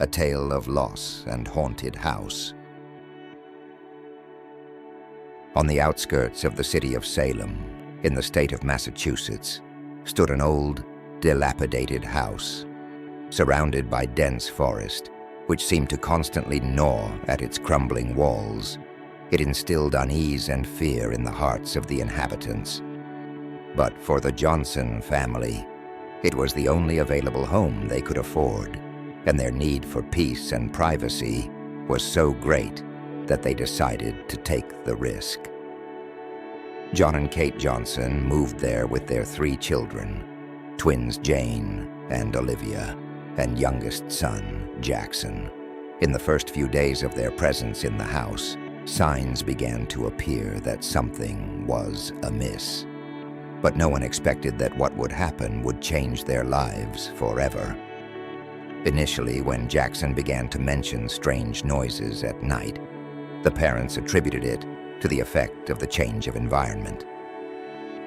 a tale of loss and haunted house. On the outskirts of the city of Salem, in the state of Massachusetts, stood an old, dilapidated house, surrounded by dense forest, which seemed to constantly gnaw at its crumbling walls. It instilled unease and fear in the hearts of the inhabitants. But for the Johnson family, it was the only available home they could afford, and their need for peace and privacy was so great that they decided to take the risk. John and Kate Johnson moved there with their 3 children, twins Jane and Olivia, and youngest son, Jackson. In the first few days of their presence in the house, signs began to appear that something was amiss. But no one expected that what would happen would change their lives forever. Initially, when Jackson began to mention strange noises at night, the parents attributed it to the effect of the change of environment.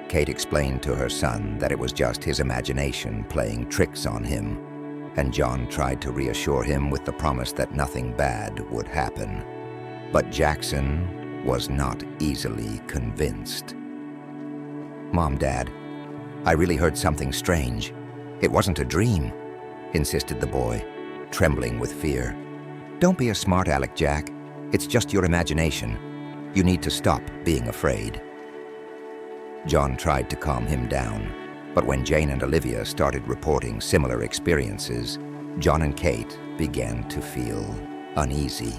Kate explained to her son that it was just his imagination playing tricks on him, and John tried to reassure him with the promise that nothing bad would happen. But Jackson was not easily convinced. "Mom, Dad, I really heard something strange. It wasn't a dream," insisted the boy, trembling with fear. "Don't be a smart aleck, Jack. It's just your imagination. You need to stop being afraid." John tried to calm him down, but when Jane and Olivia started reporting similar experiences, John and Kate began to feel uneasy.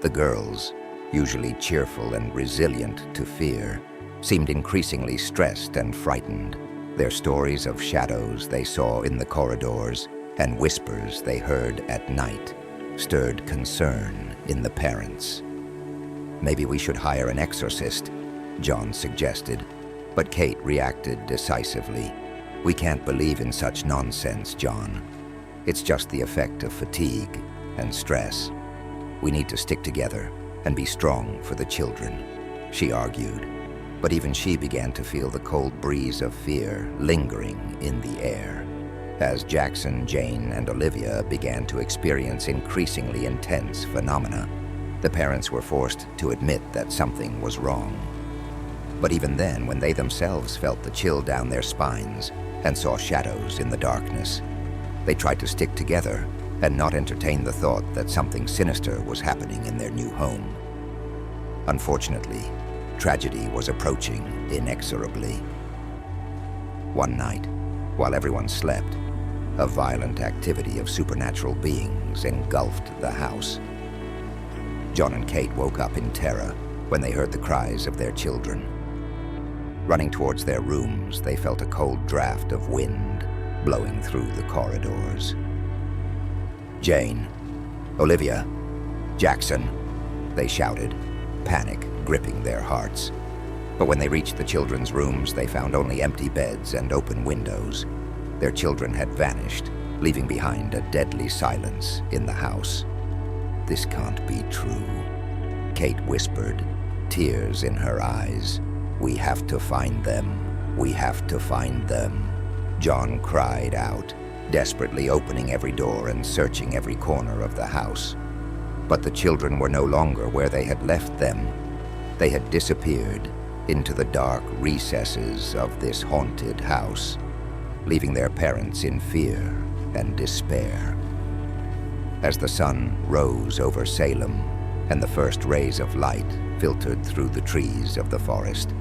The girls, usually cheerful and resilient to fear, seemed increasingly stressed and frightened. Their stories of shadows they saw in the corridors and whispers they heard at night stirred concern in the parents. "Maybe we should hire an exorcist," John suggested, but Kate reacted decisively. "We can't believe in such nonsense, John. It's just the effect of fatigue and stress. We need to stick together and be strong for the children," she argued. But even she began to feel the cold breeze of fear lingering in the air. As Jackson, Jane, and Olivia began to experience increasingly intense phenomena, the parents were forced to admit that something was wrong. But even then, when they themselves felt the chill down their spines and saw shadows in the darkness, they tried to stick together and not entertain the thought that something sinister was happening in their new home. Unfortunately, tragedy was approaching inexorably. One night, while everyone slept, a violent activity of supernatural beings engulfed the house. John and Kate woke up in terror when they heard the cries of their children. Running towards their rooms, they felt a cold draft of wind blowing through the corridors. "Jane, Olivia, Jackson," they shouted, panic gripping their hearts. But when they reached the children's rooms, they found only empty beds and open windows. Their children had vanished, leaving behind a deadly silence in the house. "This can't be true," Kate whispered, tears in her eyes. "We have to find them. We have to find them," John cried out, desperately opening every door and searching every corner of the house. But the children were no longer where they had left them. They had disappeared into the dark recesses of this haunted house, leaving their parents in fear and despair. As the sun rose over Salem and the first rays of light filtered through the trees of the forest,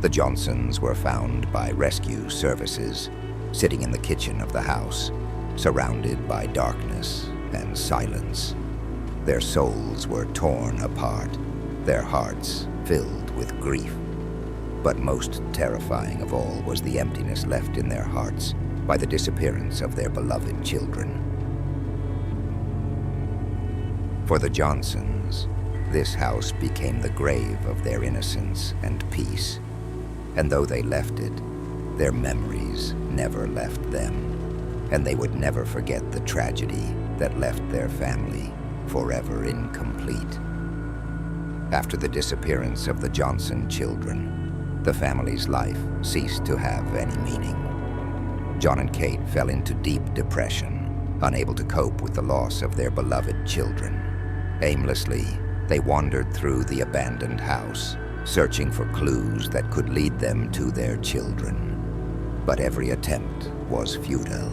the Johnsons were found by rescue services, sitting in the kitchen of the house, surrounded by darkness and silence. Their souls were torn apart, their hearts filled with grief. But most terrifying of all was the emptiness left in their hearts by the disappearance of their beloved children. For the Johnsons, this house became the grave of their innocence and peace. And though they left it, their memories never left them, and they would never forget the tragedy that left their family forever incomplete. After the disappearance of the Johnson children, the family's life ceased to have any meaning. John and Kate fell into deep depression, unable to cope with the loss of their beloved children. Aimlessly, they wandered through the abandoned house, searching for clues that could lead them to their children. But every attempt was futile.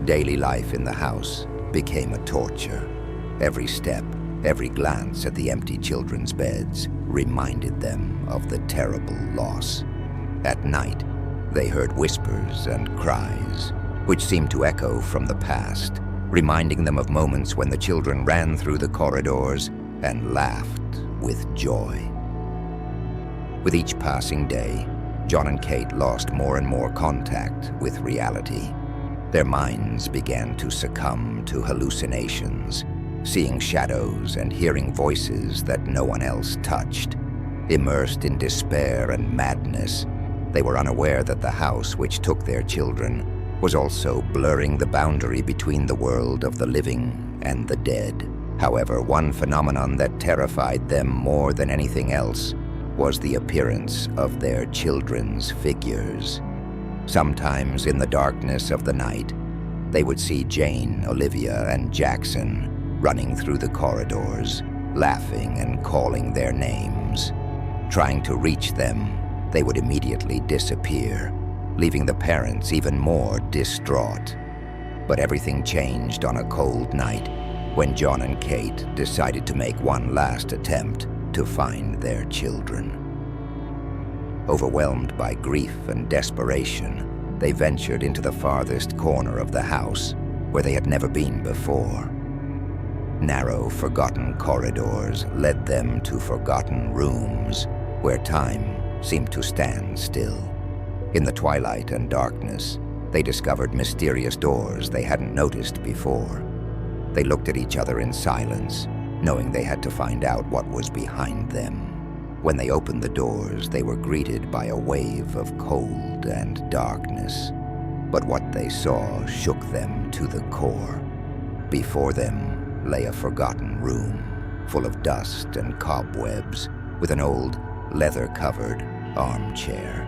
Daily life in the house became a torture. Every step, every glance at the empty children's beds reminded them of the terrible loss. At night, they heard whispers and cries, which seemed to echo from the past, reminding them of moments when the children ran through the corridors and laughed with joy. With each passing day, John and Kate lost more and more contact with reality. Their minds began to succumb to hallucinations, seeing shadows and hearing voices that no one else touched. Immersed in despair and madness, they were unaware that the house which took their children was also blurring the boundary between the world of the living and the dead. However, one phenomenon that terrified them more than anything else was the appearance of their children's figures. Sometimes in the darkness of the night, they would see Jane, Olivia, and Jackson running through the corridors, laughing and calling their names. Trying to reach them, they would immediately disappear, leaving the parents even more distraught. But everything changed on a cold night when John and Kate decided to make one last attempt to find their children. Overwhelmed by grief and desperation, they ventured into the farthest corner of the house, where they had never been before. Narrow, forgotten corridors led them to forgotten rooms, where time seemed to stand still. In the twilight and darkness, they discovered mysterious doors they hadn't noticed before. They looked at each other in silence, knowing they had to find out what was behind them. When they opened the doors, they were greeted by a wave of cold and darkness. But what they saw shook them to the core. Before them lay a forgotten room, full of dust and cobwebs, with an old, leather-covered armchair.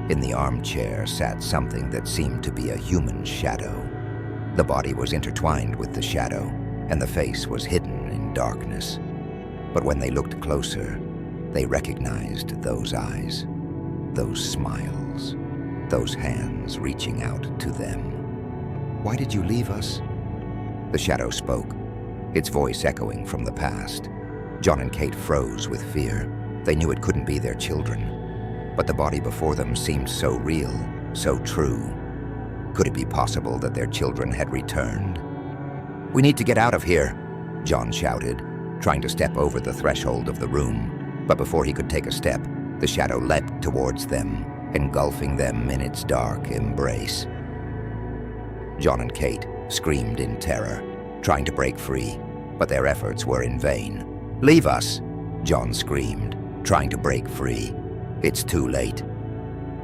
In the armchair sat something that seemed to be a human shadow. The body was intertwined with the shadow, and the face was hidden in darkness. But when they looked closer, they recognized those eyes, those smiles, those hands reaching out to them. "Why did you leave us?" The shadow spoke, its voice echoing from the past. John and Kate froze with fear. They knew it couldn't be their children, but the body before them seemed so real, so true. Could it be possible that their children had returned? "We need to get out of here," John shouted, trying to step over the threshold of the room. But before he could take a step, the shadow leapt towards them, engulfing them in its dark embrace. John and Kate screamed in terror, trying to break free, but their efforts were in vain. "Leave us!" John screamed, trying to break free. "It's too late,"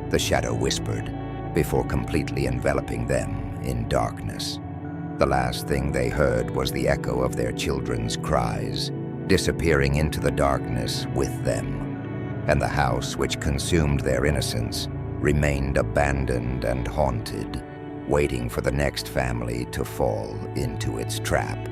the shadow whispered, before completely enveloping them in darkness. The last thing they heard was the echo of their children's cries, disappearing into the darkness with them. And the house which consumed their innocence remained abandoned and haunted, waiting for the next family to fall into its trap.